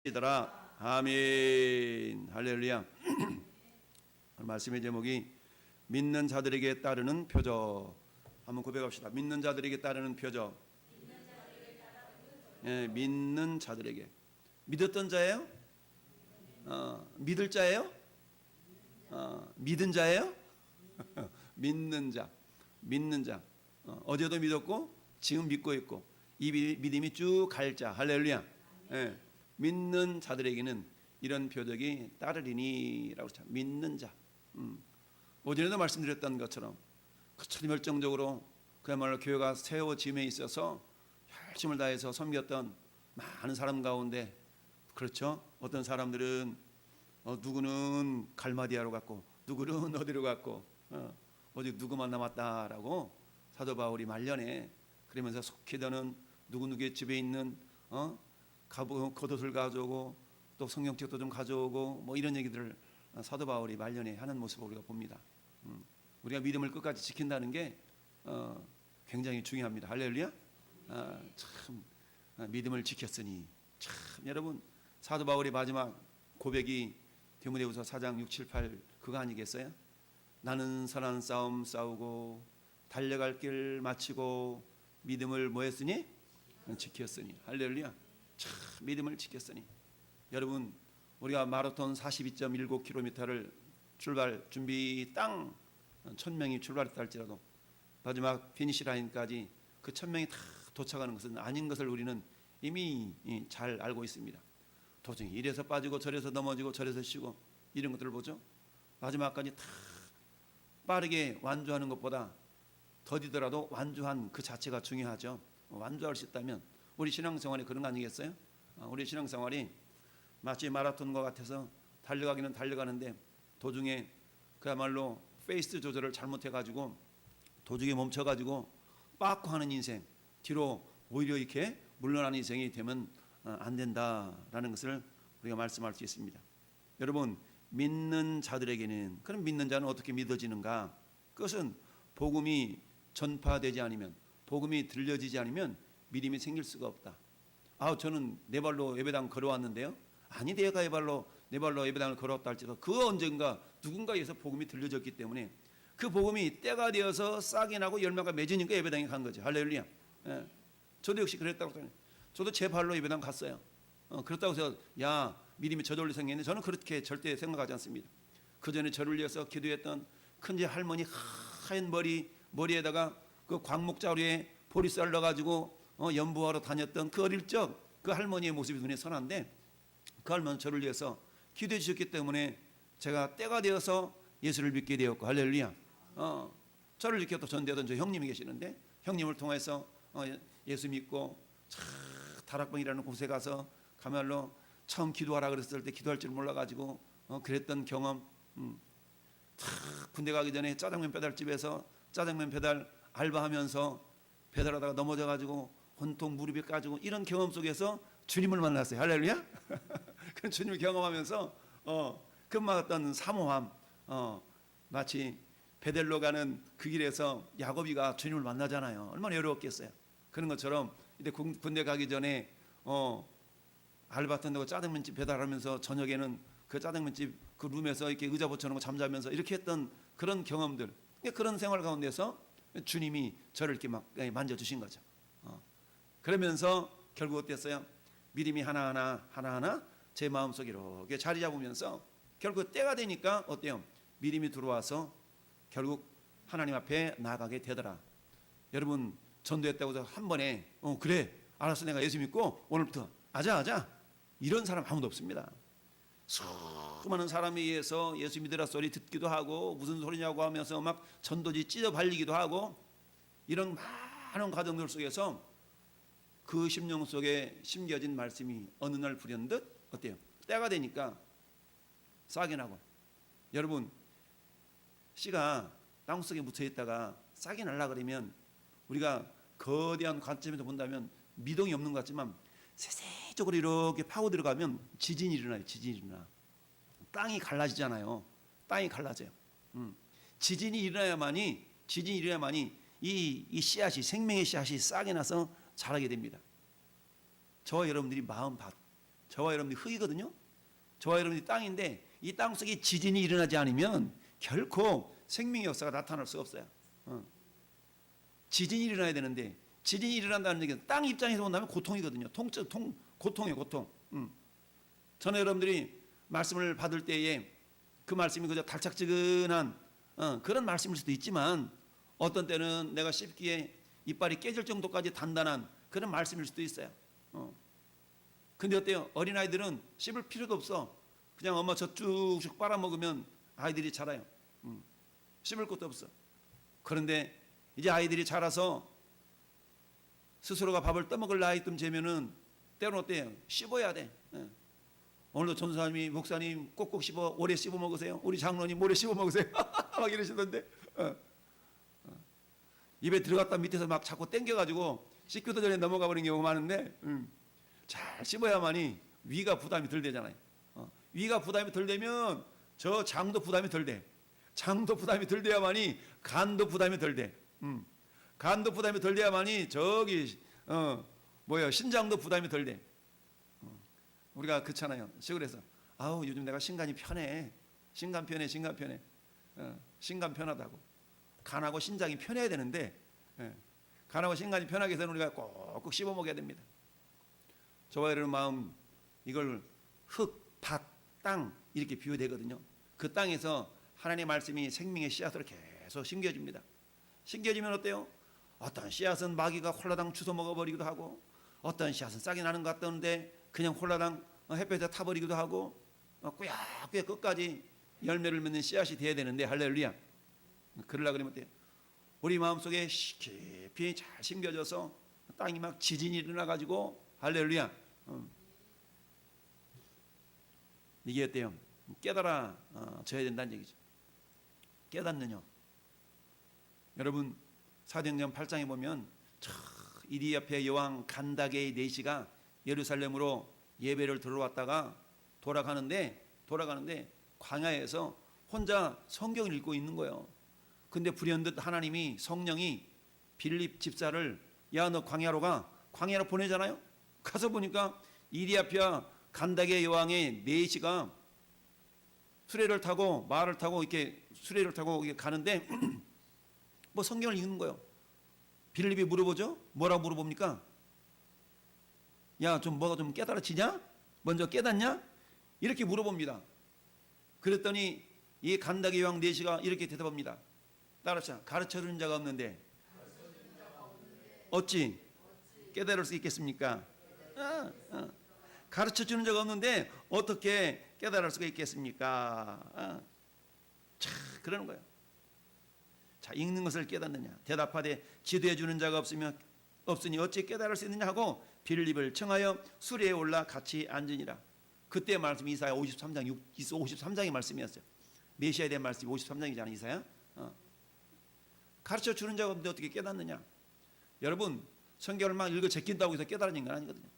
이더라. 아멘. 할렐루야. 말씀의 제목이 믿는 자들에게 따르는 표적. 한번 고백합시다. 믿는 자들에게 따르는 표적. 예, 믿는 자들에게. 믿었던 자예요? 믿을 자예요? 믿은 자예요? 믿는 자. 믿는 자. 어제도 믿었고 지금 믿고 있고 이 믿음이 쭉 갈 자. 할렐루야. 예. 믿는 자들에게는 이런 표적이 따르리니라고 했죠. 믿는 자. 오전에도 말씀드렸던 것처럼 철멸정적으로 그야말로 교회가 세워짐에 있어서 열심을 다해서 섬겼던 많은 사람 가운데, 그렇죠? 어떤 사람들은 누구는 갈마디아로 갔고 누구는 어디로 갔고 오직 누구만 남았다라고 사도 바울이 말년에 그러면서 속히 더는 누구누구의 집에 있는 겉옷을 가져오고 또 성경책도 좀 가져오고 뭐 이런 얘기들을 사도 바울이 말년에 하는 모습을 우리가 봅니다. 우리가 믿음을 끝까지 지킨다는 게 굉장히 중요합니다. 할렐루야. 참 믿음을 지켰으니, 참 여러분, 사도 바울의 마지막 고백이 디모데후서 4장 6, 7, 8 그거 아니겠어요? 나는 선한 싸움 싸우고 달려갈 길 마치고 믿음을 뭐 했으니? 지켰으니. 할렐루야. 참 믿음을 지켰으니. 여러분, 우리가 마라톤 42.19km를 출발 준비 땅 1000명이 출발했다 할지라도 마지막 피니시 라인까지 그 1000명이 다 도착하는 것은 아닌 것을 우리는 이미 잘 알고 있습니다. 도중에 이래서 빠지고 저래서 넘어지고 저래서 쉬고 이런 것들을 보죠. 마지막까지 다 빠르게 완주하는 것보다 더디더라도 완주한 그 자체가 중요하죠. 완주할 수 있다면 우리 신앙생활이 그런 거 아니겠어요? 우리 신앙생활이 마치 마라톤과 같아서 달려가기는 달려가는데 도중에 그야말로 페이스 조절을 잘못해가지고 도중에 멈춰가지고 빠꾸 하는 인생, 뒤로 오히려 이렇게 물러나는 인생이 되면 안 된다라는 것을 우리가 말씀할 수 있습니다. 여러분, 믿는 자들에게는, 그럼 믿는 자는 어떻게 믿어지는가? 그것은 복음이 전파되지 않으면, 복음이 들려지지 않으면 믿음이 생길 수가 없다. 저는 네 발로 예배당 걸어왔는데요. 아니, 내가 네 발로 예배당을 걸어왔다 할지라도 그 언젠가 누군가에서 복음이 들려졌기 때문에 그 복음이 때가 되어서 싹이 나고 열매가 맺으니까 예배당에 간 거죠. 할렐루야. 예. 저도 역시 그랬다고 생각해요. 저도 제 발로 예배당 갔어요. 그렇다고 해서 야, 믿음이 저절로 생겼네, 저는 그렇게 절대 생각하지 않습니다. 그 전에 저를 위해서 기도했던 큰제 할머니, 하얀 머리에다가 그 광목자루에 보리쌀 넣어가지고 연부하러 다녔던 그 어릴 적 그 할머니의 모습이 눈에 선한데, 그 할머니는 저를 위해서 기도해 주셨기 때문에 제가 때가 되어서 예수를 믿게 되었고, 할렐루야. 저를 이렇게 또 전대하던 저 형님이 계시는데, 형님을 통해서 예수 믿고 다락방이라는 곳에 가면로 처음 기도하라 그랬을 때 기도할 줄 몰라가지고 그랬던 경험. 군대 가기 전에 짜장면 배달집에서 짜장면 배달 알바하면서 배달하다가 넘어져가지고 온통 무릎이 까지고 이런 경험 속에서 주님을 만났어요. 할렐루야. 그 주님을 경험하면서 금방 어떤 사모함, 마치 베델로 가는 그 길에서 야곱이가 주님을 만나잖아요. 얼마나 어려웠겠어요. 그런 것처럼 이제 군대 가기 전에 알바 턴다고 짜장면집 배달하면서 저녁에는 그 짜장면집 그 룸에서 이렇게 의자 붙여놓고 잠자면서 이렇게 했던 그런 경험들, 그런 생활 가운데서 주님이 저를 이렇게 막 만져주신 거죠. 그러면서 결국 어땠어요? 믿음이 하나하나 제 마음속에 이렇게 자리 잡으면서 결국 때가 되니까 어때요? 믿음이 들어와서 결국 하나님 앞에 나아가게 되더라. 여러분, 전도했다고 해서 한 번에 그래 알았어, 내가 예수 믿고 오늘부터 아자 이런 사람 아무도 없습니다. 수많은 사람에 의해서 예수 믿으라 소리 듣기도 하고 무슨 소리냐고 하면서 막 전도지 찢어 발리기도 하고 이런 많은 과정들 속에서 그 심령 속에 심겨진 말씀이 어느 날 불현듯 어때요? 때가 되니까 싹이 나고. 여러분, 씨가 땅속에 묻혀 있다가 싹이 날라 그러면 우리가 거대한 관점에서 본다면 미동이 없는 것 같지만 세세적으로 이렇게 파고 들어가면 지진이 일어나요. 지진이 일어나. 땅이 갈라지잖아요. 땅이 갈라져요. 지진이 일어나야만이 이 씨앗이, 생명의 씨앗이 싹이 나서 자라게 됩니다. 저와 여러분들이 마음 밭, 저와 여러분들이 흙이거든요. 저와 여러분들이 땅인데 이 땅 속에 지진이 일어나지 않으면 결코 생명의 역사가 나타날 수가 없어요. 지진이 일어나야 되는데 지진이 일어난다는 얘기는 땅 입장에서 본다면 고통이거든요. 고통이에요, 고통. 저는 여러분들이 말씀을 받을 때에 그 말씀이 그저 달짝지근한 그런 말씀일 수도 있지만 어떤 때는 내가 씹기에 이빨이 깨질 정도까지 단단한 그런 말씀일 수도 있어요. 근데 어때요? 어린아이들은 씹을 필요도 없어. 그냥 엄마 젖 쭉쭉 빨아먹으면 아이들이 자라요. 씹을 것도 없어. 그런데 이제 아이들이 자라서 스스로가 밥을 떠먹을 나이쯤 되면은 때로는 어때요? 씹어야 돼. 오늘도 전도사님이 목사님 꼭꼭 씹어 오래 씹어 먹으세요. 우리 장로님 오래 씹어 먹으세요. 막 이러시던데 입에 들어갔다 밑에서 막 자꾸 땡겨가지고 씹기도 전에 넘어가 버리는 경우가 많은데 잘 씹어야만이 위가 부담이 덜 되잖아요. 위가 부담이 덜 되면 저 장도 부담이 덜 돼. 장도 부담이 덜 돼야만이 간도 부담이 덜 돼. 간도 부담이 덜 돼야만이 저기 신장도 부담이 덜 돼. 우리가 그렇잖아요. 시골에서 아우 요즘 내가 신간이 편해. 신간 편해. 신간 편하다고. 간하고 신장이 편해야 되는데 간하고 신간이 편하게 해서는 우리가 꼭꼭 씹어 먹어야 됩니다. 저와 여러분 마음 이걸 흙, 밭, 땅 이렇게 비유되거든요. 그 땅에서 하나님의 말씀이 생명의 씨앗으로 계속 심겨집니다. 심겨지면 어때요? 어떤 씨앗은 마귀가 홀라당 주워 먹어버리기도 하고 어떤 씨앗은 싹이 나는 것 같던데 그냥 홀라당 햇볕에 타버리기도 하고 꾸역꾸역 끝까지 열매를 맺는 씨앗이 돼야 되는데 할렐루야. 그러려고 그러면 어때요? 우리 마음속에 깊이 잘 심겨져서 땅이 막 지진이 일어나가지고 할렐루야. 이게 어때요? 깨달아 져야 된다는 얘기죠. 깨닫느냐? 여러분 사도행전 8장에 보면 이디오피아 여왕 간다게의 내시가 예루살렘으로 예배를 들어왔다가 돌아가는데 광야에서 혼자 성경을 읽고 있는 거예요. 근데 불현듯 하나님이 성령이 빌립 집사를 야 너 광야로 가. 광야로 보내잖아요. 가서 보니까 이디오피아 간다게 여왕의 내시가 수레를 타고 말을 타고 이렇게 수레를 타고 가는데 뭐 성경을 읽는 거예요. 빌립이 물어보죠. 뭐라고 물어봅니까? 야 좀 뭐가 좀 깨달아지냐? 먼저 깨닫냐? 이렇게 물어봅니다. 그랬더니 이 간다게 여왕 내시가 이렇게 대답합니다. 따라서 가르쳐주는 자가 없는데 어찌 깨달을 수 있겠습니까? 가르쳐주는 자가 없는데 어떻게 깨달을 수가 있겠습니까? 자 그러는 거예요. 자 읽는 것을 깨닫느냐? 대답하되 지도해주는 자가 없으니 어찌 깨달을 수 있느냐 하고 빌립을 청하여 수레에 올라 같이 앉으니라. 그때 말씀이 이사야 53장의 말씀이었어요. 메시아에 대한 말씀이 53장이잖아요. 이사야. 가르쳐주는 자가 없는데 어떻게 깨닫느냐? 여러분 성경을 막 읽어 제낀다고 해서 깨달아진 건 아니거든요.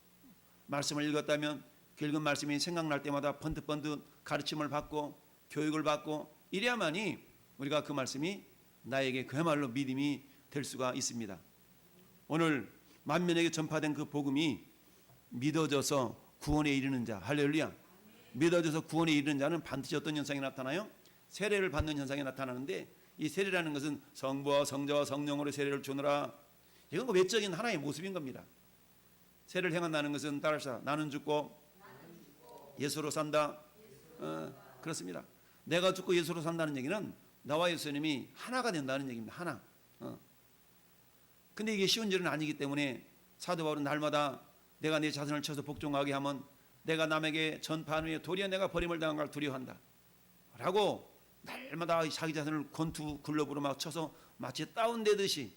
말씀을 읽었다면 그 읽은 말씀이 생각날 때마다 번뜩번뜩 가르침을 받고 교육을 받고 이래야만이 우리가 그 말씀이 나에게 그야말로 믿음이 될 수가 있습니다. 오늘 만민에게 전파된 그 복음이 믿어져서 구원에 이르는 자, 할렐루야. 믿어져서 구원에 이르는 자는 반드시 어떤 현상이 나타나요? 세례를 받는 현상이 나타나는데 이 세례라는 것은 성부와 성자와 성령으로 세례를 주느라 이건 외적인 하나의 모습인 겁니다. 세례를 행한다는 것은 따라서 나는 죽고 예수로 산다. 그렇습니다. 내가 죽고 예수로 산다는 얘기는 나와 예수님이 하나가 된다는 얘기입니다. 하나. 근데 이게 쉬운 일은 아니기 때문에 사도 바울은 날마다 내가 내 자손을 쳐서 복종하게 하면 내가 남에게 전파한 후에 도리어 내가 버림을 당한 걸 두려워한다 라고 날마다 자기 자신을 권투 글러브로 막 쳐서 마치 다운되듯이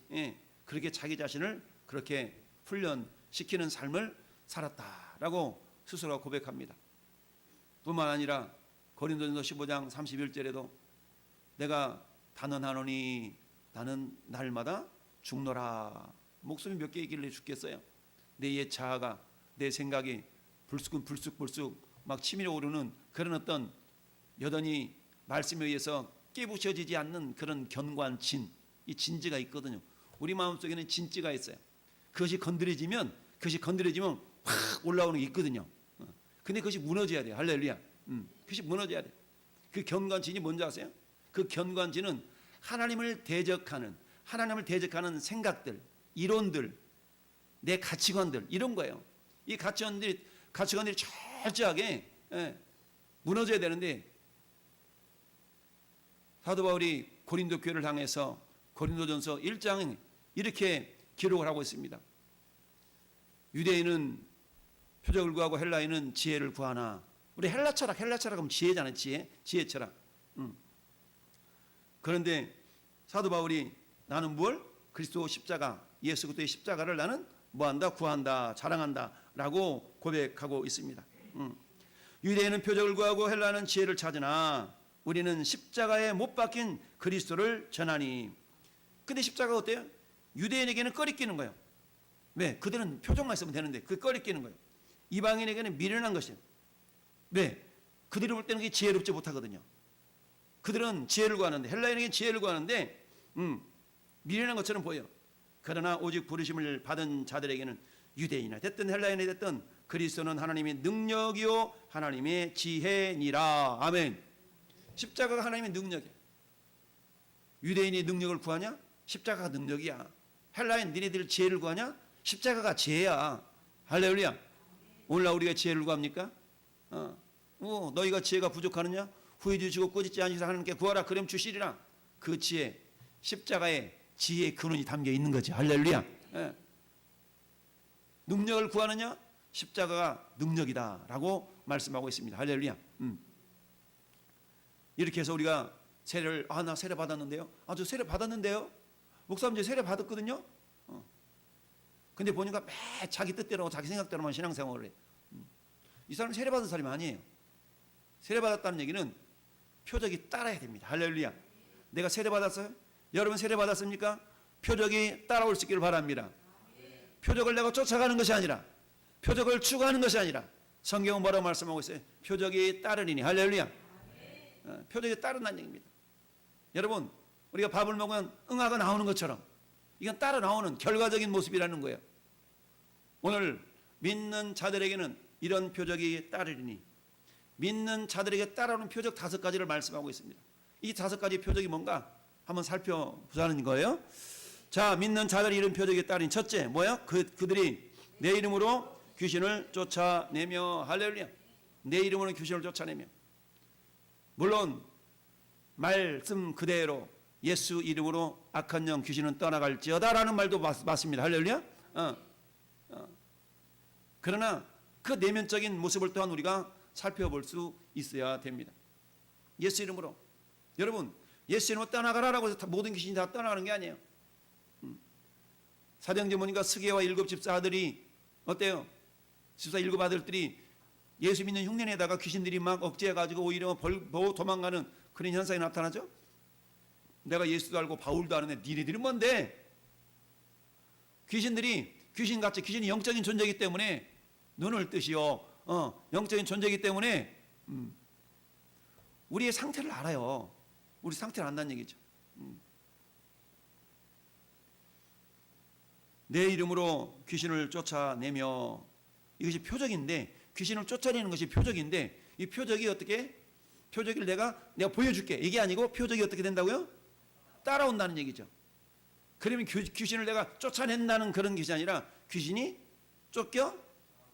그렇게 자기 자신을 그렇게 훈련시키는 삶을 살았다라고 스스로가 고백합니다. 뿐만 아니라 고린도전서 15장 31절에도 내가 단언하노니 나는 날마다 죽노라. 목숨이 몇 개 있길래 죽겠어요? 내 옛 자아가 내 생각이 불쑥 막 치밀어 오르는 그런 어떤 여전히 말씀에 의해서 깨부셔지지 않는 그런 견고한 이 진지가 있거든요. 우리 마음속에는 진지가 있어요. 그것이 건드려지면 확 올라오는 게 있거든요. 근데 그것이 무너져야 돼요. 할렐루야. 그것이 무너져야 돼. 그 견관진이 뭔지 아세요? 그 견관진은 하나님을 대적하는 생각들, 이론들, 내 가치관들 이런 거예요. 이 가치관들이 철저하게 무너져야 되는데, 사도 바울이 고린도 교회를 향해서 고린도전서 1장 이렇게 기록을 하고 있습니다. 유대인은 표적을 구하고 헬라인은 지혜를 구하나. 우리 헬라 철학 하면 지혜잖아요. 지혜 철학. 그런데 사도 바울이 나는 뭘? 그리스도 십자가, 예수 그리스도의 십자가를 나는 뭐한다? 구한다, 자랑한다 라고 고백하고 있습니다. 유대인은 표적을 구하고 헬라는 지혜를 찾으나 우리는 십자가에 못 박힌 그리스도를 전하니. 근데 십자가가 어때요? 유대인에게는 꺼리끼는 거예요. 왜? 그들은 표적만 있으면 되는데 그 꺼리끼는 거예요. 이방인에게는 미련한 것이에요. 왜? 그들이 볼 때는 그게 지혜롭지 못하거든요. 그들은 지혜를 구하는데, 헬라인에게는 지혜를 구하는데 미련한 것처럼 보여요. 그러나 오직 부르심을 받은 자들에게는, 유대인이나 됐든 헬라인이 됐든 그리스도는 하나님의 능력이요 하나님의 지혜니라. 아멘. 십자가가 하나님의 능력이에요. 유대인이 능력을 구하냐? 십자가가 능력이야. 헬라인 니네들 지혜를 구하냐? 십자가가 지혜야. 할렐루야. 오늘날 우리가 지혜를 구합니까? 너희가 지혜가 부족하느냐? 후회 주시고 꾸짖지 않으시사 하나님께 구하라 그럼 주시리라. 그 지혜, 십자가에 지혜의 근원이 담겨 있는 거지. 할렐루야. 능력을 구하느냐? 십자가가 능력이다 라고 말씀하고 있습니다. 할렐루야. 이렇게 해서 우리가 세례를, 나 세례 받았는데요. 저 세례 받았는데요. 목사님 이제 세례 받았거든요. 근데 보니까 매 자기 뜻대로 자기 생각대로만 신앙생활을 해. 이 사람이 세례 받은 사람이 아니에요. 세례 받았다는 얘기는 표적이 따라야 됩니다. 할렐루야. 내가 세례 받았어요? 여러분 세례 받았습니까? 표적이 따라올 수 있기를 바랍니다. 표적을 내가 쫓아가는 것이 아니라, 표적을 추구하는 것이 아니라, 성경은 뭐라고 말씀하고 있어요? 표적이 따르리니. 할렐루야. 표적이 따른다는 얘기입니다. 여러분, 우리가 밥을 먹으면 응아가 나오는 것처럼 이건 따라 나오는 결과적인 모습이라는 거예요. 오늘 믿는 자들에게는 이런 표적이 따르리니. 믿는 자들에게 따라오는 표적 5가지를 말씀하고 있습니다. 이 5가지 표적이 뭔가 한번 살펴보자는 거예요. 자, 믿는 자들이 이런 표적이 따르니. 첫째 뭐야? 그들이 내 이름으로 귀신을 쫓아내며. 할렐루야. 내 이름으로 귀신을 쫓아내며. 물론 말씀 그대로 예수 이름으로 악한 영 귀신은 떠나갈지어다라는 말도 맞습니다. 할렐루야. 그러나 그 내면적인 모습을 또한 우리가 살펴볼 수 있어야 됩니다. 예수 이름으로. 여러분, 예수 이름으로 떠나가라라고 해서 모든 귀신이 다 떠나가는 게 아니에요. 사도행전 보니까 스게와 7 집사 아들이 어때요? 집사 7 아들들이 예수 믿는 흉내내다가 귀신들이 막 억제해가지고 오히려 벌보 도망가는 그런 현상이 나타나죠. 내가 예수도 알고 바울도 아는데 니네들이 뭔데? 귀신같이 귀신이 영적인 존재이기 때문에 눈을 뜨시오. 영적인 존재이기 때문에 우리의 상태를 알아요. 우리 상태를 안다는 얘기죠. 내 이름으로 귀신을 쫓아내며. 이것이 표적인데, 귀신을 쫓아내는 것이 표적인데, 이 표적이 어떻게? 표적을 내가 보여줄게. 이게 아니고 표적이 어떻게 된다고요? 따라온다는 얘기죠. 그러면 귀신을 내가 쫓아낸다는 그런 것이 아니라 귀신이 쫓겨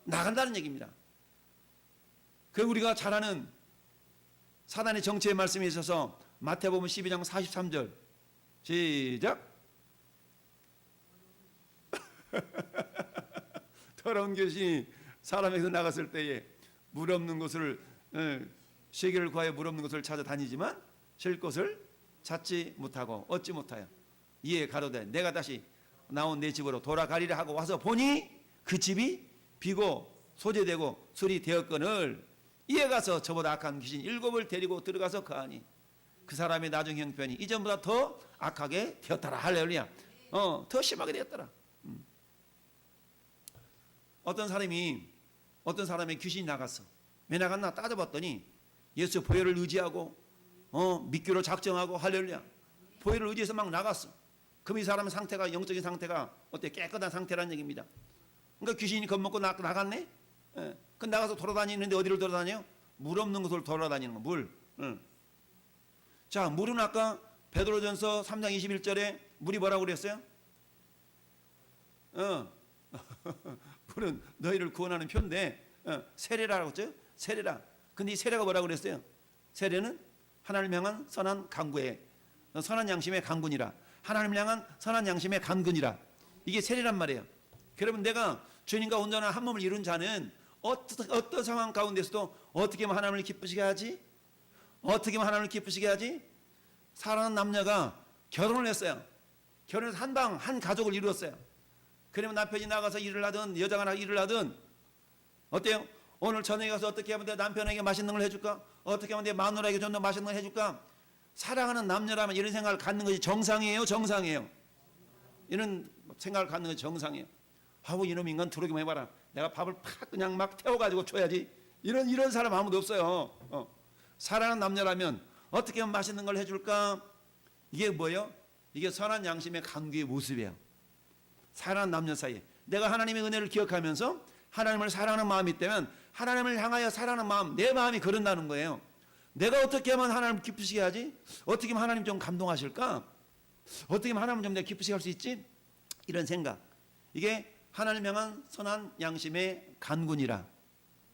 나간다는 얘기입니다. 그 우리가 잘 아는 사단의 정체의 말씀에 있어서 마태복음 12장 43절 시작. 더러운 귀신이 사람에게서 나갔을 때에 물 없는 곳을 쇠기를 구하여 물 없는 곳을 찾아다니지만 쉴 곳을 찾지 못하고 얻지 못하여 이에 가로되 내가 다시 나온 내 집으로 돌아가리라 하고 와서 보니 그 집이 비고 소재되고 술이 되었거늘 이에 가서 저보다 악한 귀신 7을 데리고 들어가서 거하니 그 사람의 나중 형편이 이전보다 더 악하게 되었더라. 할렐루야. 더 심하게 되었더라. 어떤 사람의 귀신이 나갔어. 왜 나갔나 따져봤더니 예수 보혈을 의지하고 믿기로 작정하고 할렐루야. 보혈을 의지해서 막 나갔어. 그럼 이 사람의 상태가, 영적인 상태가 어때? 깨끗한 상태라는 얘기입니다. 그러니까 귀신이 겁먹고 나갔네. 그 나가서 돌아다니는데 어디를 돌아다녀요? 물 없는 곳을 돌아다니는 거. 물. 응. 자, 물은 아까 베드로전서 3장 21절에 물이 뭐라고 그랬어요? 물은 너희를 구원하는 표인데 세례라고 했죠? 세례라. 근데 이 세례가 뭐라고 그랬어요? 세례는 하나님을 향한 선한 강구에 선한 양심의 강군이라. 하나님을 향한 선한 양심의 강군이라. 이게 세례란 말이에요. 그러면 내가 주님과 온전한 한 몸을 이룬 자는 어떤 상황 가운데서도 어떻게 하면 하나님을 기쁘시게 하지? 어떻게 하면 하나님을 기쁘시게 하지? 사랑하는 남녀가 결혼을 했어요. 결혼해서 한 가족을 이루었어요. 그러면 남편이 나가서 일을 하든 여자가 나가 일을 하든 어때요? 오늘 저녁에 가서 어떻게 하면 내 남편에게 맛있는 걸 해줄까? 어떻게 하면 내 마누라에게 좀 더 맛있는 걸 해줄까? 사랑하는 남녀라면 이런 생각을 갖는 것이 정상이에요? 정상이에요? 이런 생각을 갖는 것이 정상이에요. 아우 이놈 인간 들어오기만 해봐라. 내가 밥을 팍 그냥 막 태워가지고 줘야지. 이런 사람 아무도 없어요. 사랑하는 남녀라면 어떻게 하면 맛있는 걸 해줄까? 이게 뭐예요? 이게 선한 양심의 강구의 모습이에요. 사랑하는 남녀 사이에 내가 하나님의 은혜를 기억하면서 하나님을 사랑하는 마음이 있다면 하나님을 향하여 사랑하는 마음, 내 마음이 그런다는 거예요. 내가 어떻게 하면 하나님을 기쁘시게 하지? 어떻게 하면 하나님 좀 감동하실까? 어떻게 하면 하나님 좀 내가 기쁘시게 할 수 있지? 이런 생각. 이게 하나님 향한 선한 양심의 간군이라.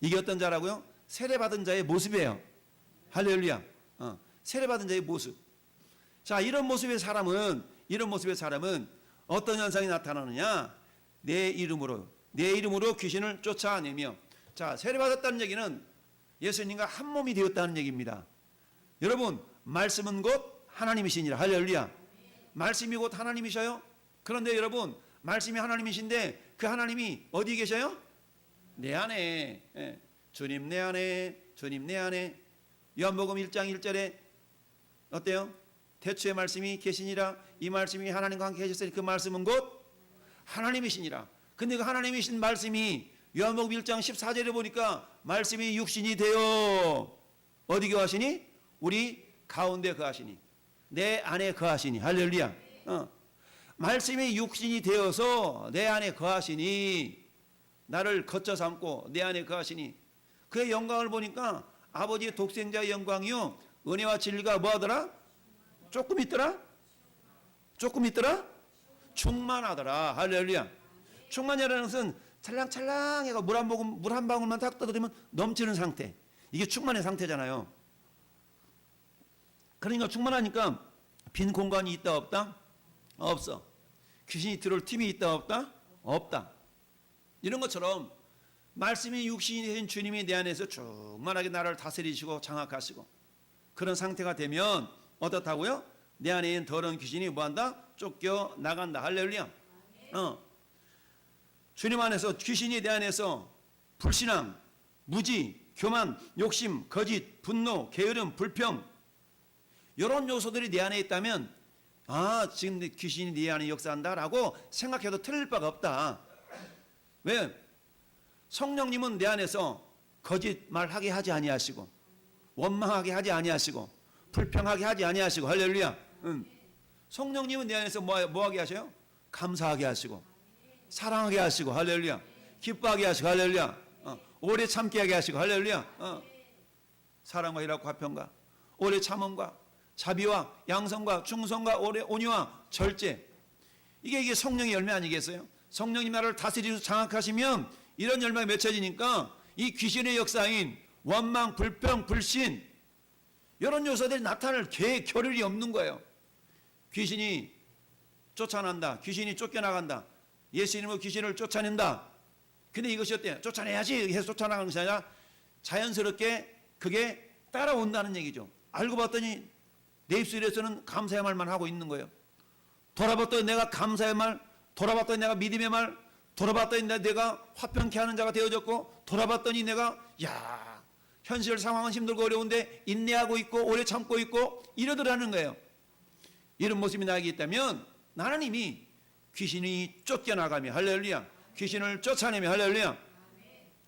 이게 어떤 자라고요? 세례받은 자의 모습이에요. 할렐루야. 세례받은 자의 모습. 자, 이런 모습의 사람은 어떤 현상이 나타나느냐? 내 이름으로 귀신을 쫓아내며. 자, 세례받았다는 얘기는 예수님과 한 몸이 되었다는 얘기입니다. 여러분, 말씀은 곧 하나님이시니라. 할렐루야. 말씀이 곧 하나님이셔요. 그런데 여러분, 말씀이 하나님이신데 그 하나님이 어디 계셔요? 내 안에. 주님 내 안에, 주님 내 안에. 요한복음 1장 1절에 어때요? 태초의 말씀이 계시니라. 이 말씀이 하나님과 함께 계셨으니 그 말씀은 곧 하나님이시니라. 근데 그 하나님이신 말씀이 요한복음 1장 14절에 보니까 말씀이 육신이 되어 어디 거하시니? 우리 가운데 거하시니. 내 안에 거하시니. 할렐루야. 말씀이 육신이 되어서 내 안에 거하시니. 나를 거쳐 삼고 내 안에 거하시니. 그의 영광을 보니까 아버지의 독생자의 영광이요 은혜와 진리가 뭐하더라? 조금 있더라? 충만하더라. 할렐루야. 충만이라는 것은 찰랑찰랑해가 물 한 방울만 딱 떠들이면 넘치는 상태. 이게 충만의 상태잖아요. 그러니까 충만하니까 빈 공간이 있다 없다? 없어. 귀신이 들어올 틈이 있다 없다? 없다. 이런 것처럼 말씀이 육신이 되신 주님이 내 안에서 충만하게 나를 다스리시고 장악하시고 그런 상태가 되면 어떻다고요? 내 안에 있는 더러운 귀신이 뭐한다? 쫓겨 나간다. 할렐루야. 주님 안에서 귀신이 내 안에서 불신앙, 무지, 교만, 욕심, 거짓, 분노, 게으름, 불평 이런 요소들이 내 안에 있다면 지금 귀신이 내 안에 역사한다라고 생각해도 틀릴 바가 없다. 왜? 성령님은 내 안에서 거짓말하게 하지 아니하시고 원망하게 하지 아니하시고 불평하게 하지 아니하시고 할렐루야. 성령님은 내 안에서 뭐하게 하셔요? 감사하게 하시고 사랑하게 하시고 할렐루야. 기뻐하게 하시고 할렐루야. 오래 참게 하게 하시고 할렐루야. 사랑과 희락과 화평과 오래 참음과 자비와 양성과 충성과 오래 온유와 절제. 이게 성령의 열매 아니겠어요? 성령님 나를 다스리고 장악하시면 이런 열매가 맺혀지니까 이 귀신의 역사인 원망, 불평, 불신 이런 요소들이 나타날 겨를이 없는 거예요. 귀신이 쫓아난다. 귀신이 쫓겨나간다. 예수님은 귀신을 쫓아낸다. 근데 이것이 어때요? 쫓아내야지 해서 쫓아나가는 것이 아니라 자연스럽게 그게 따라온다는 얘기죠. 알고 봤더니 내 입술에서는 감사의 말만 하고 있는 거예요. 돌아봤더니 내가 감사의 말, 돌아봤더니 내가 믿음의 말, 돌아봤더니 내가 화평케 하는 자가 되어졌고, 돌아봤더니 내가 현실 상황은 힘들고 어려운데 인내하고 있고 오래 참고 있고 이러더라는 거예요. 이런 모습이 나에게 있다면 나는 이미 귀신이 쫓겨나가며 할렐루야, 귀신을 쫓아내며 할렐루야,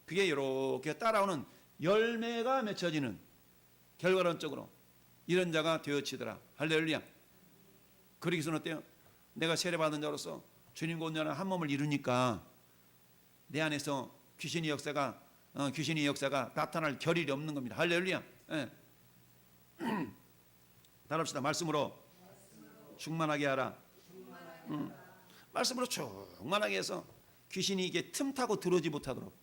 그게 이렇게 따라오는 열매가 맺혀지는 결과론적으로 이런 자가 되어지더라. 할렐루야. 그러기서는 어때요? 내가 세례받은 자로서 주님과 온전한 한 몸을 이루니까 내 안에서 귀신의 역사가 귀신의 역사가 나타날 겨를이 없는 겁니다. 할렐루야. 예. 따라합시다. 말씀으로 충만하게 하라. 말씀으로 충만하게 해서 귀신이 이게 틈타고 들어오지 못하도록,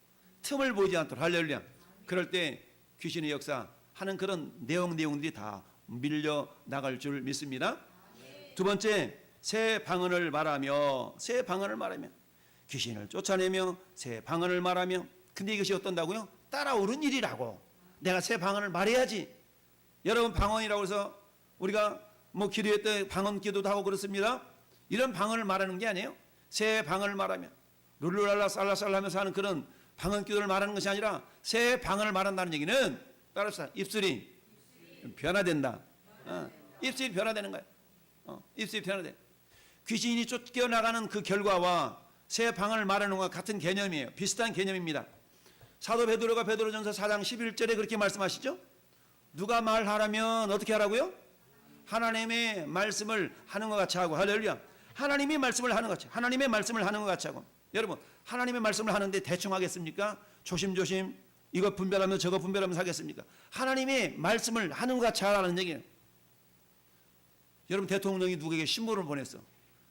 틈을 보지 않도록. 할렐루야. 그럴 때 귀신의 역사 하는 그런 내용들이 다 밀려 나갈 줄 믿습니다. 두 번째, 새 방언을 말하며, 새 방언을 말하며, 귀신을 쫓아내며 새 방언을 말하며. 근데 이것이 어떤다고요? 따라오는 일이라고. 내가 새 방언을 말해야지. 여러분, 방언이라고 해서 우리가 뭐 기도회 때 방언 기도도 하고 그렇습니다. 이런 방언을 말하는 게 아니에요. 새 방언을 말하며 룰루랄라 살라살라 하면서 하는 그런 방언 기도를 말하는 것이 아니라, 새 방언을 말한다는 얘기는 따라서 입술이 변화된다. 입술이 변화되는 거예요. 입술이 변화돼. 귀신이 쫓겨나가는 그 결과와 새 방언을 말하는 것과 같은 개념이에요. 비슷한 개념입니다. 사도 베드로가 베드로전서 4장 11절에 그렇게 말씀하시죠. 누가 말하라면 어떻게 하라고요? 하나님의 말씀을 하는 것 같이 하고. 할렐루야. 하나님이 말씀을 하는 것 같이, 하나님의 말씀을 하는 것 같이 하고. 여러분, 하나님의 말씀을 하는데 대충 하겠습니까? 조심조심 이거 분별하면서 저거 분별하면서 하겠습니까? 하나님의 말씀을 하는 것 같이 하라는 얘기예요. 여러분, 대통령이 누구에게 신분을 보냈어.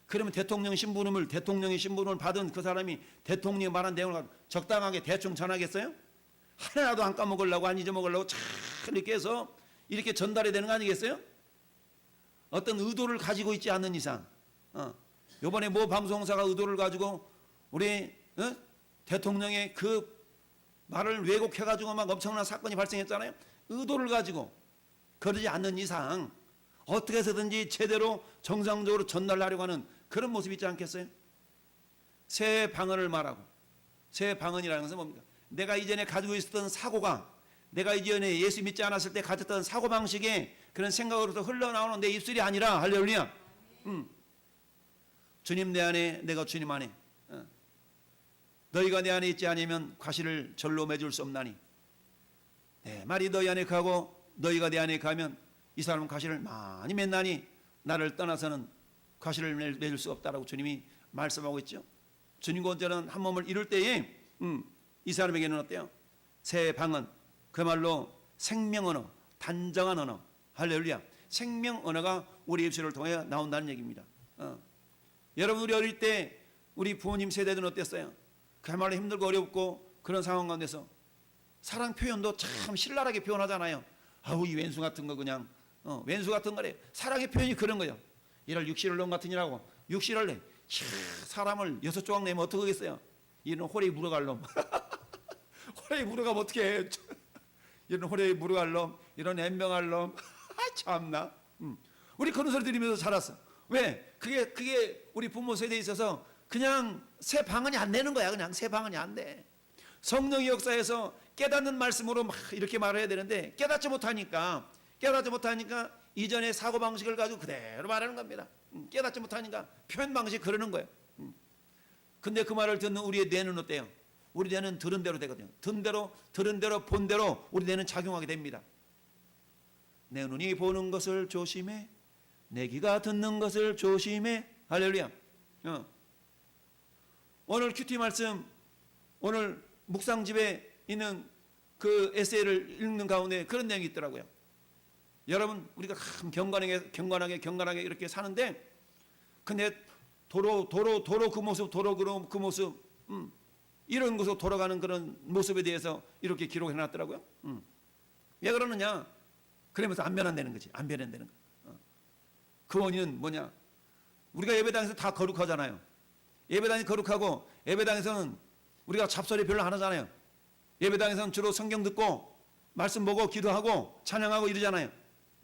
그러면 대통령의 신분을 받은 그 사람이 대통령이 말한 내용을 적당하게 대충 전하겠어요? 하나도 안 까먹으려고, 안 잊어먹으려고 잘 이렇게 해서 이렇게 전달해야 되는 거 아니겠어요? 어떤 의도를 가지고 있지 않는 이상. 요번에 모 방송사가 의도를 가지고 우리 대통령의 그 말을 왜곡해가지고 막 엄청난 사건이 발생했잖아요. 의도를 가지고 그러지 않는 이상 어떻게 해서든지 제대로 정상적으로 전달하려고 하는 그런 모습이 있지 않겠어요? 새 방언을 말하고. 새 방언이라는 것은 뭡니까? 내가 이전에 가지고 있었던 사고가, 내가 이전에 예수 믿지 않았을 때 가졌던 사고방식의 그런 생각으로부터 흘러나오는 내 입술이 아니라, 할렐루야. 주님 내 안에, 내가 주님 안에. 너희가 내 안에 있지 않으면 과실을 절로 맺을 수 없나니, 내 말이 너희 안에 가고 너희가 내 안에 가면 이 사람은 과실을 많이 맺나니 나를 떠나서는 과실을 맺을 수 없다라고 주님이 말씀하고 있죠. 주님과 온전한 한 몸을 이룰 때에 이 사람에게는 어때요? 새 방언, 그야말로 생명 언어, 단정한 언어. 할렐루야. 생명 언어가 우리 입술을 통해 나온다는 얘기입니다. 여러분, 우리 어릴 때 우리 부모님 세대들은 어땠어요? 그야말로 힘들고 어렵고 그런 상황 가운데서 사랑 표현도 참 신랄하게 표현하잖아요. 아우, 이 왼수 같은 거 그냥 왼수 같은 거래. 사랑의 표현이 그런 거예요. 이럴 육실을 놈 같은 이라고. 육실을 내. 사람을 6조각 내면 어떡하겠어요? 이런 호레이 물어갈 놈. 호레이 물어가면 어떡해. 이런 호레이 물어갈 놈, 이런 엠병할 놈. 참나. 우리 그런 소리 들으면서 자랐어. 왜? 그게 우리 부모 세대에 있어서 그냥 새 방언이 안 되는 거야. 그냥 새 방언이 안 돼. 성령의 역사에서 깨닫는 말씀으로 막 이렇게 말해야 되는데 깨닫지 못하니까 이전의 사고방식을 가지고 그대로 말하는 겁니다. 깨닫지 못하니까 표현 방식 그러는 거예요. 근데 그 말을 듣는 우리의 뇌는 어때요? 우리 뇌는 들은 대로 되거든요. 들은 대로 본 대로 우리 뇌는 작용하게 됩니다. 내 눈이 보는 것을 조심해, 내 귀가 듣는 것을 조심해. 할렐루야. 오늘 큐티 말씀, 오늘 묵상집에 있는 그 에세이를 읽는 가운데 그런 내용이 있더라고요. 여러분, 우리가 참 경건하게 이렇게 사는데, 근데 도로 그 모습, 이런 곳으로 돌아가는 그런 모습에 대해서 이렇게 기록해 놨더라고요. 왜 그러느냐? 그러면서 안 변한다는 거지. 안 변한다는 거. 그 원인은 뭐냐? 우리가 예배당에서 다 거룩하잖아요. 예배당이 거룩하고, 예배당에서는 우리가 잡소리 별로 안 하잖아요. 예배당에서는 주로 성경 듣고 말씀 보고 기도하고 찬양하고 이러잖아요.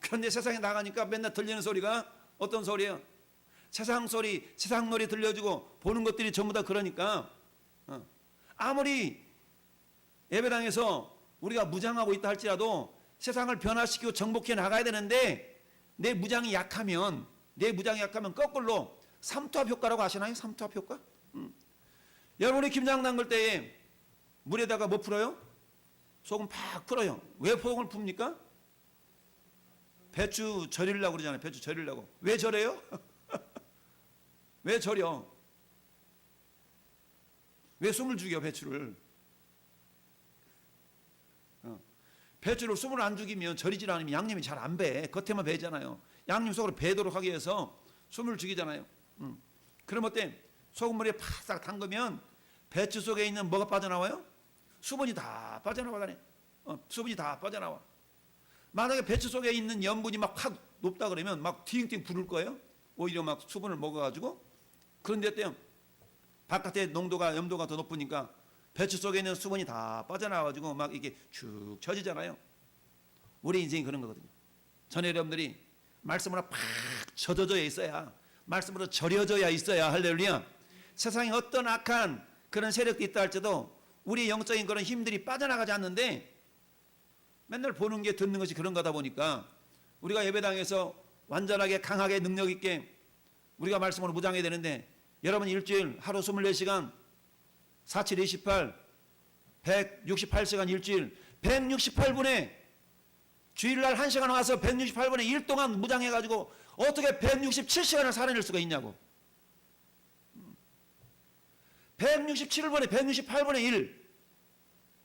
그런데 세상에 나가니까 맨날 들리는 소리가 어떤 소리예요? 세상 소리, 세상 노래 들려주고 보는 것들이 전부 다 그러니까 아무리 예배당에서 우리가 무장하고 있다 할지라도 세상을 변화시키고 정복해 나가야 되는데 내 무장이 약하면 거꾸로 삼투압 효과라고 아시나요? 삼투압 효과? 여러분이 김장 담글 때에 물에다가 뭐 풀어요? 소금 팍 풀어요. 왜 소금을 풉니까? 배추 절이려고 그러잖아요. 배추 절이려고. 왜 절여요? 왜 절여? 왜 숨을 죽여 배추를? 배추를 숨을 안 죽이면 절이질 않으면 양념이 잘 안 배. 겉에만 배잖아요. 양념 속으로 배도록 하기 위해서 숨을 죽이잖아요. 그럼 어때? 소금물에 바싹 담그면 배추 속에 있는 뭐가 빠져나와요? 수분이 다 빠져나와다네. 수분이 다 빠져나와. 만약에 배추 속에 있는 염분이 막 확 높다 그러면 막 팅팅 부를 거예요. 오히려 막 수분을 먹어가지고. 그런데 어때요? 바깥에 농도가 염도가 더 높으니까 배추 속에 있는 수분이 다 빠져나와가지고 막 이게 축 처지잖아요. 우리 인생이 그런 거거든요. 전 여러분들이 말씀으로 팍 젖어져 있어야, 말씀으로 절여져야 있어야, 할렐루야. 세상에 어떤 악한 그런 세력도 있다 할지도 우리 영적인 그런 힘들이 빠져나가지 않는데 맨날 보는 게 듣는 것이 그런 거다 보니까 우리가 예배당에서 완전하게 강하게 능력 있게 우리가 말씀으로 무장해야 되는데, 여러분 일주일 하루 24시간 47, 28 168시간 일주일 168분에 주일날 1시간 와서 168분에 일 동안 무장해가지고 어떻게 167시간을 살아낼 수가 있냐고. 167분에 168분의 1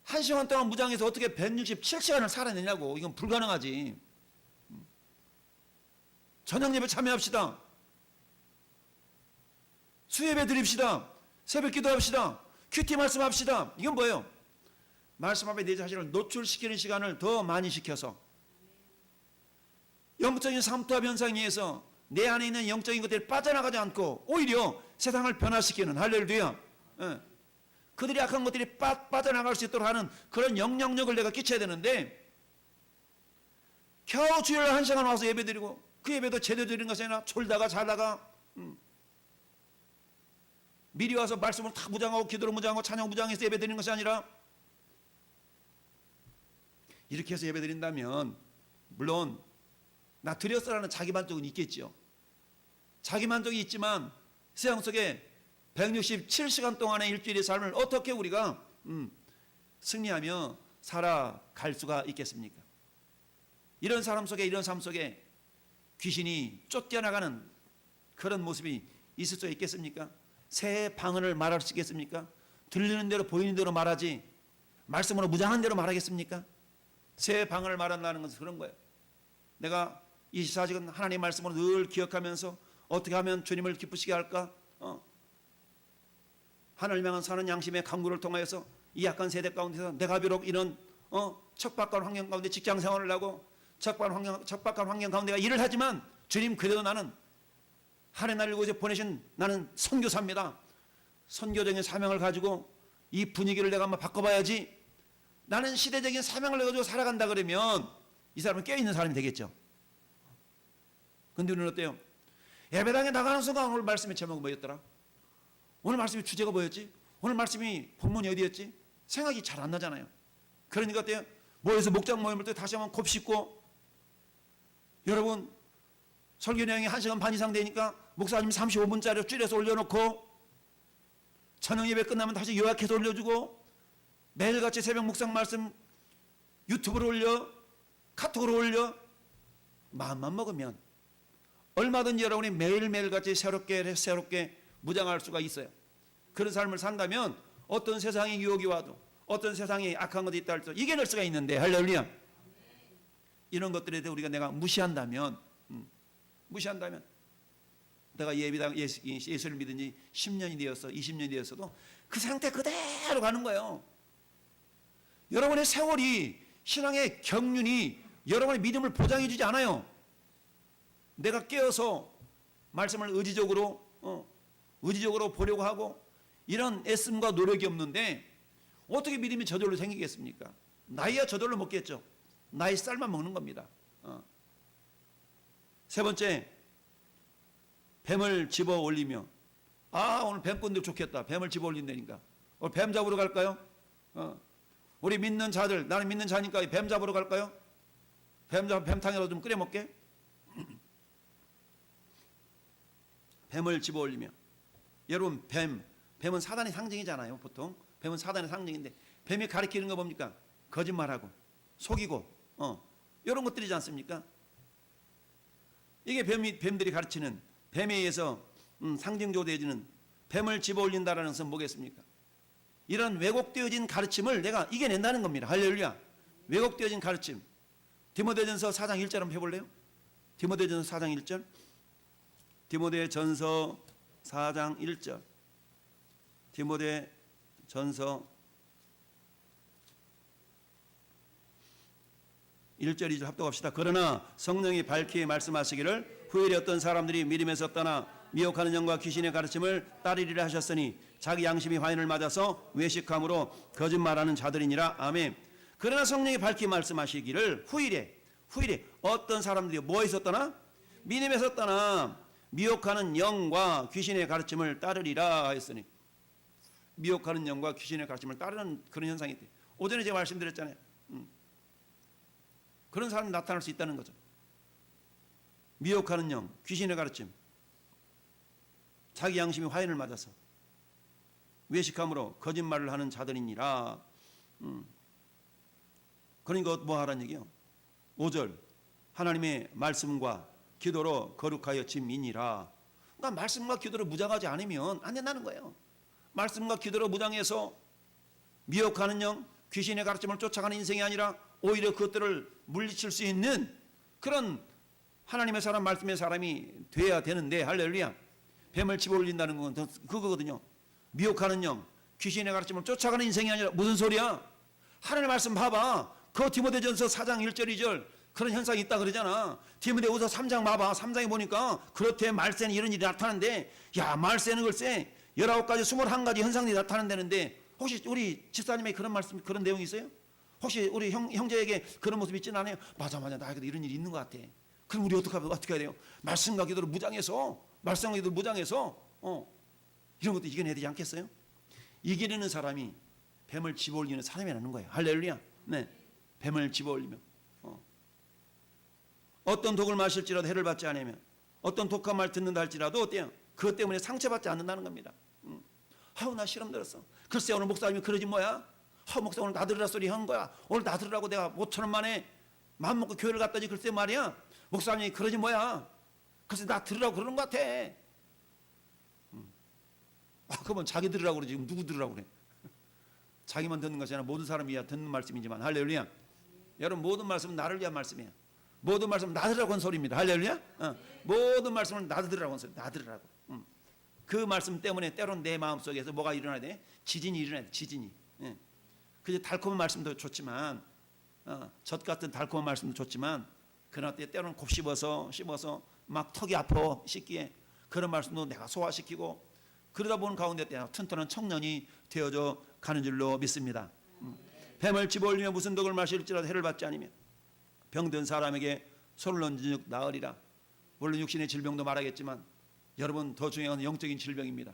1시간 동안 무장해서 어떻게 167시간을 살아내냐고. 이건 불가능하지. 저녁 예배 참여합시다. 수예배 드립시다. 새벽 기도합시다. 큐티 말씀합시다. 이건 뭐예요? 말씀 앞에 내 자신을 노출시키는 시간을 더 많이 시켜서 영적인 삼투압 현상에 의해서 내 안에 있는 영적인 것들이 빠져나가지 않고 오히려 세상을 변화시키는, 할렐루야. 그들이 악한 것들이 빠져나갈 수 있도록 하는 그런 영향력을 내가 끼쳐야 되는데, 겨우 주일날 1시간 와서 예배드리고 그 예배도 제대로 드리는 것이 아니라 졸다가 자다가 미리 와서 말씀을 다 무장하고 기도로 무장하고 찬양 무장해서 예배드리는 것이 아니라, 이렇게 해서 예배드린다면 물론 나 드렸어라는 자기만족은 있겠죠. 자기만족이 있지만 세상 속에 167시간 동안의 일주일의 삶을 어떻게 우리가 승리하며 살아갈 수가 있겠습니까? 이런 사람 속에, 이런 삶 속에 귀신이 쫓겨나가는 그런 모습이 있을 수 있겠습니까? 새 방언을 말할 수 있겠습니까? 들리는 대로 보이는 대로 말하지 말씀으로 무장한 대로 말하겠습니까? 새 방언을 말한다는 것은 그런 거예요. 내가 24시간 하나님 말씀으로 늘 기억하면서 어떻게 하면 주님을 기쁘시게 할까? 하늘 향한 사는 양심의 강구를 통하여서 이 약한 세대 가운데서 내가 비록 이런 척박한 환경 가운데 직장 생활을 하고 척박한 환경 가운데 일을 하지만 주님, 그래도 나는 하나님 이곳에 보내신 나는 선교사입니다. 선교적인 사명을 가지고 이 분위기를 내가 한번 바꿔봐야지. 나는 시대적인 사명을 가지고 살아간다 그러면 이 사람은 깨어있는 사람이 되겠죠. 근데 우리는 어때요? 예배당에 나가는 순간 오늘 말씀의 제목이 뭐였더라? 오늘 말씀의 주제가 뭐였지? 오늘 말씀이 본문이 어디였지? 생각이 잘 안 나잖아요. 그러니까 어때요? 모여서 목장 모임을 때 다시 한번 곱씹고, 여러분 설교 내용이 1시간 반 이상 되니까 목사님 35분짜리 줄여서 올려놓고, 저녁 예배 끝나면 다시 요약해서 올려주고, 매일같이 새벽 묵상 말씀 유튜브로 올려, 카톡으로 올려. 마음만 먹으면 얼마든지 여러분이 매일매일같이 새롭게 무장할 수가 있어요. 그런 삶을 산다면 어떤 세상의 유혹이 와도, 어떤 세상에 악한 것이 있다 할지라도 이겨낼 수가 있는데, 할렐루야. 이런 것들에 대해 우리가 내가 무시한다면 내가 예수를 믿은 지 10년이 되었어, 20년이 되었어도 그 상태 그대로 가는 거예요. 여러분의 세월이, 신앙의 경륜이 여러분의 믿음을 보장해 주지 않아요. 내가 깨어서 말씀을 의지적으로 보려고 하고 이런 애씀과 노력이 없는데 어떻게 믿음이 저절로 생기겠습니까? 나이야 저절로 먹겠죠. 나이 쌀만 먹는 겁니다. 세 번째, 뱀을 집어 올리며, 오늘 뱀꾼들 좋겠다. 뱀을 집어 올린다니까. 오늘 뱀 잡으러 갈까요? 우리 믿는 자들, 나는 믿는 자니까 뱀 잡으러 갈까요? 뱀탕이라도 좀 끓여 먹게. 뱀을 집어 올리며. 여러분, 뱀은 사단의 상징이잖아요. 보통 뱀은 사단의 상징인데, 뱀이 가리키는 거 뭡니까? 거짓말하고 속이고 이런 것들이지 않습니까? 이게 뱀들이 가르치는, 뱀에 의해서 상징적으로 되어지는 뱀을 집어 올린다라는 것은 뭐겠습니까? 이런 왜곡되어진 가르침을 내가 이겨낸다는 겁니다. 할렐루야. 왜곡되어진 가르침. 디모데전서 4장 1절 한번 해볼래요? 디모데전서 4장 1절. 디모데전서 4장 1절. 디모데전서 1절 2절 합독합시다. 그러나 성령이 밝히 말씀하시기를 후일에 어떤 사람들이 믿음에서 떠나 미혹하는 영과 귀신의 가르침을 따르리라 하셨으니 자기 양심이 화인을 맞아서 외식함으로 거짓말하는 자들이니라. 아멘. 그러나 성령이 밝히 말씀하시기를 후일에 어떤 사람들이 뭐에서 떠나? 믿음에서 떠나 미혹하는 영과 귀신의 가르침을 따르리라 했으니, 미혹하는 영과 귀신의 가르침을 따르는 그런 현상이 있대. 오전에 제가 말씀드렸잖아요. 그런 사람이 나타날 수 있다는 거죠. 미혹하는 영, 귀신의 가르침, 자기 양심이 화인을 맞아서 외식함으로 거짓말을 하는 자들이니라. 그러니까 뭐 하라는 얘기요? 5절 하나님의 말씀과 기도로 거룩하여 짐이니라. 그러니까 말씀과 기도로 무장하지 않으면 안 된다는 거예요. 말씀과 기도로 무장해서 미혹하는 영, 귀신의 가르침을 쫓아가는 인생이 아니라 오히려 그것들을 물리칠 수 있는 그런 하나님의 사람, 말씀의 사람이 돼야 되는데, 할렐루야. 뱀을 집어올린다는 건 그거거든요. 미혹하는 영, 귀신의 가르침을 쫓아가는 인생이 아니라. 무슨 소리야? 하나님의 말씀 봐봐. 그 디모데전서 4장 1절 2절 그런 현상이 있다 그러잖아. 디모데후서 3장 봐봐. 3장에 보니까 그렇대 말세는 이런 일이 나타나는데, 야, 말세는 글쎄 19가지 21가지 현상이 나타난다는데, 혹시 우리 집사님의 그런 말씀, 그런 내용이 있어요? 혹시 우리 형제에게 그런 모습이 있지는 않아요? 맞아 나에게도 이런 일이 있는 것 같아. 그럼 우리 어떻게 해야 돼요? 말씀과 기도를 무장해서 이런 것도 이겨내야 되지 않겠어요? 이기려는 사람이 뱀을 집어올리는 사람이라는 거예요. 할렐루야. 네, 뱀을 집어올리면 어떤 독을 마실지라도 해를 받지 않으면, 어떤 독한 말 듣는다 할지라도 어때요? 그것 때문에 상처받지 않는다는 겁니다. 아우 나 시험 들었어. 글쎄 오늘 목사님이 그러지 뭐야? 목사 오늘 나들으라 소리 한 거야. 오늘 나들으라고 내가 5,000원 만에 마음 먹고 교회를 갔더니 글쎄 말이야. 목사님이 그러지 뭐야? 글쎄 나 들으라고 그러는 것 같아. 그러면 자기 들으라고 그러지. 지금 누구 들으라고 그래? 자기만 듣는 것이 아니라 모든 사람이 듣는 말씀이지만, 할렐루야. 여러분 모든 말씀은 나를 위한 말씀이에요. 모든 말씀은 나 들으라고 한 소리입니다. 할렐루야. 모든 말씀은 나 들으라고 한 소리. 나 들으라고. 그 말씀 때문에 때로는 내 마음속에서 뭐가 일어나야 돼? 지진이 일어나야 돼. 지진이. 그저 달콤한 말씀도 좋지만, 젖 같은 달콤한 말씀도 좋지만, 그러나 때로는 곱씹어서 막 턱이 아파 씻기에 그런 말씀도 내가 소화시키고, 그러다 보는 가운데 튼튼한 청년이 되어져 가는 줄로 믿습니다. 뱀을 집어올리며 무슨 독을 마실지라도 해를 받지 않으면 병든 사람에게 손을 얹은 즉 나으리라. 물론 육신의 질병도 말하겠지만 여러분 더 중요한 영적인 질병입니다.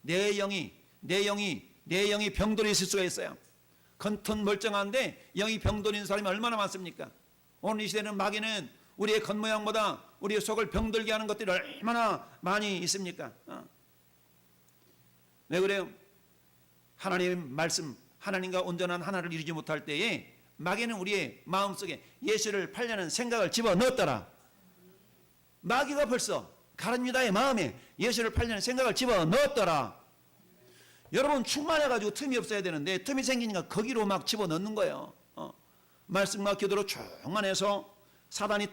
내 영이 병들어 있을 수가 있어요. 겉은 멀쩡한데 영이 병들인 사람이 얼마나 많습니까? 오늘 이 시대는 마귀는 우리의 겉모양보다 우리의 속을 병들게 하는 것들이 얼마나 많이 있습니까? 왜 그래요? 하나님의 말씀, 하나님과 온전한 하나를 이루지 못할 때에 마귀는 우리의 마음속에 예수를 팔려는 생각을 집어넣었더라. 마귀가 벌써 가룟 유다의 마음에 예수를 팔려는 생각을 집어넣었더라. 여러분 충만해가지고 틈이 없어야 되는데 틈이 생기니까 거기로 막 집어넣는 거예요. 말씀과 기도로 충만해서 사단이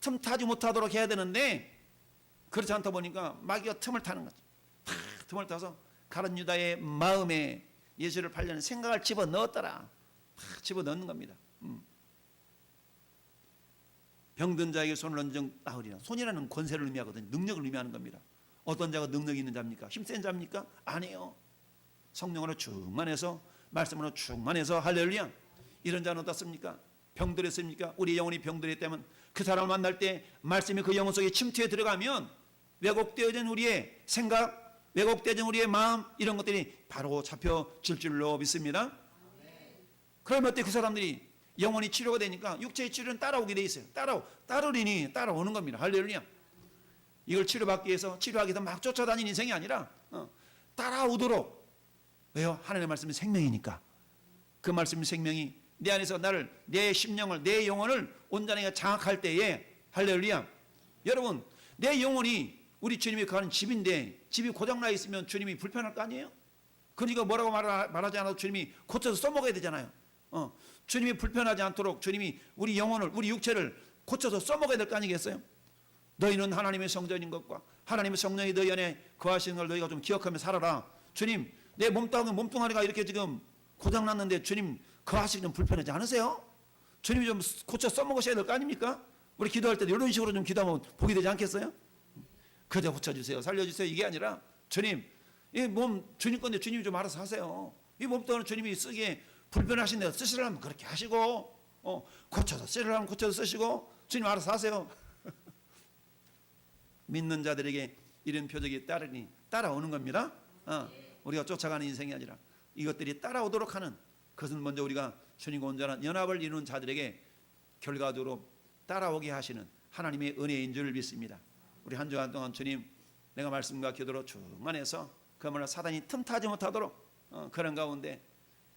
틈타지 못하도록 해야 되는데 그렇지 않다 보니까 마귀가 틈을 타는 거죠. 틈을 타서 가룟 유다의 마음에 예수를 팔려는 생각을 집어넣었더라. 집어넣는 겁니다. 병든 자에게 손을 얹은 나으리라. 손이라는 권세를 의미하거든요. 능력을 의미하는 겁니다. 어떤 자가 능력이 있는 자입니까? 힘센 자입니까? 아니에요. 성령으로 충만해서, 말씀으로 충만해서, 할렐루야. 이런 자는 어떻습니까? 병들었습니까? 우리 영혼이 병들었다면 그 사람을 만날 때 말씀이 그 영혼 속에 침투해 들어가면 왜곡되어진 우리의 생각, 왜곡되어진 우리의 마음, 이런 것들이 바로 잡혀질 줄로 믿습니다. 그러면 어때? 그 사람들이 영혼이 치료가 되니까 육체의 치료는 따라오게 돼 있어요. 따르리니 따라오는 겁니다. 할렐루야. 이걸 치료받기 위해서 치료하기 위해서 막 쫓아다니는 인생이 아니라 따라오도록. 왜요? 하나님의 말씀은 생명이니까. 그 말씀의 생명이 내 안에서 내 심령을, 내 영혼을 온전히 장악할 때에, 할렐루야. 여러분 내 영혼이 우리 주님이 가는 집인데 집이 고장나 있으면 주님이 불편할 거 아니에요? 그러니까 뭐라고 말하지 않아도 주님이 고쳐서 써먹어야 되잖아요. 주님이 불편하지 않도록 주님이 우리 영혼을, 우리 육체를 고쳐서 써먹어야 될 거 아니겠어요? 너희는 하나님의 성전인 것과 하나님의 성령이 너희 안에 거하시는 걸 너희가 좀 기억하며 살아라. 주님, 내 몸뚱아리가 이렇게 지금 고장났는데 주님 거하시기 좀 불편하지 않으세요? 주님이 좀 고쳐 써먹으셔야 될 거 아닙니까? 우리 기도할 때도 이런 식으로 좀 기도하면 복이 되지 않겠어요? 그저 고쳐주세요, 살려주세요, 이게 아니라 주님, 이 몸 주님 건데 주님이 좀 알아서 하세요. 이 몸뚱아리 주님이 쓰기에 불편하신데 쓰시려면 그렇게 하시고, 고쳐서 쓰시려면 고쳐서 쓰시고, 주님 알아서 하세요. 믿는 자들에게 이런 표적이 따라오는 겁니다. 우리가 쫓아가는 인생이 아니라 이것들이 따라오도록 하는, 그것은 먼저 우리가 주님과 온전한 연합을 이루는 자들에게 결과적으로 따라오게 하시는 하나님의 은혜인 줄 믿습니다. 우리 한 주간 동안 주님, 내가 말씀과 기도로 충만해서 그야말로 사단이 틈타지 못하도록 그런 가운데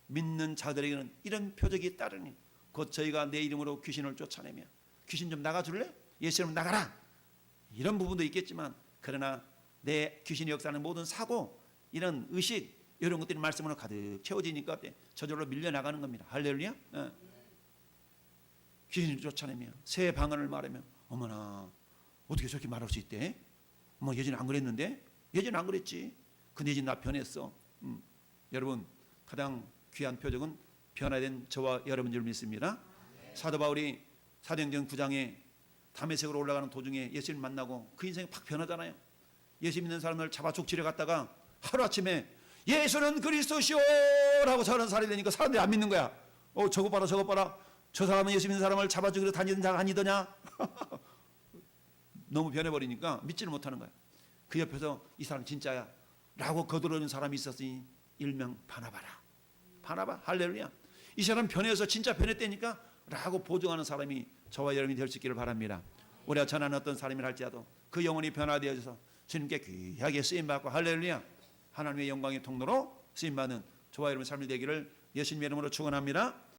믿는 자들에게는 이런 표적이 따르니 곧 저희가 내 이름으로 귀신을 쫓아내며, 귀신 좀 나가줄래? 예수님 나가라, 이런 부분도 있겠지만, 그러나 내 귀신의 역사는 모든 사고, 이런 의식, 이런 것들이 말씀으로 가득 채워지니까 저절로 밀려나가는 겁니다. 할렐루야. 귀신을 쫓아내며 새 방언을 말하며, 어머나 어떻게 저렇게 말할 수 있대? 뭐 예전에 안 그랬는데? 예전에 안 그랬지. 근데 이제 나 변했어. 여러분, 가장 귀한 표적은 변화된 저와 여러분 줄 믿습니다. 사도 바울이 사도행전 9장에 다메섹으로 올라가는 도중에 예수님 만나고 그 인생이 팍 변하잖아요. 예수 믿는 사람을 잡아 족치려 갔다가 하루아침에 예수는 그리스도시오라고 저런 사람이 되니까 사람들이 안 믿는 거야. 저것 봐라, 저것 봐라, 저 사람은 예수 믿는 사람을 잡아 죽이러 다니던 자가 아니더냐. 너무 변해버리니까 믿지를 못하는 거야. 그 옆에서 이 사람 진짜야 라고 거들어오는 사람이 있었으니 일명 바나바라. 바나바, 할렐루야. 이 사람 변해서 진짜 변했다니까 라고 보증하는 사람이 저와 여러분이 될 수 있기를 바랍니다. 우리가 전하는 어떤 사람이라 할지라도 그 영혼이 변화되어져서 주님께 귀하게 쓰임받고, 할렐루야, 하나님의 영광의 통로로 쓰임받는 저와 여러분 삶이 되기를 예수님의 이름으로 축원합니다.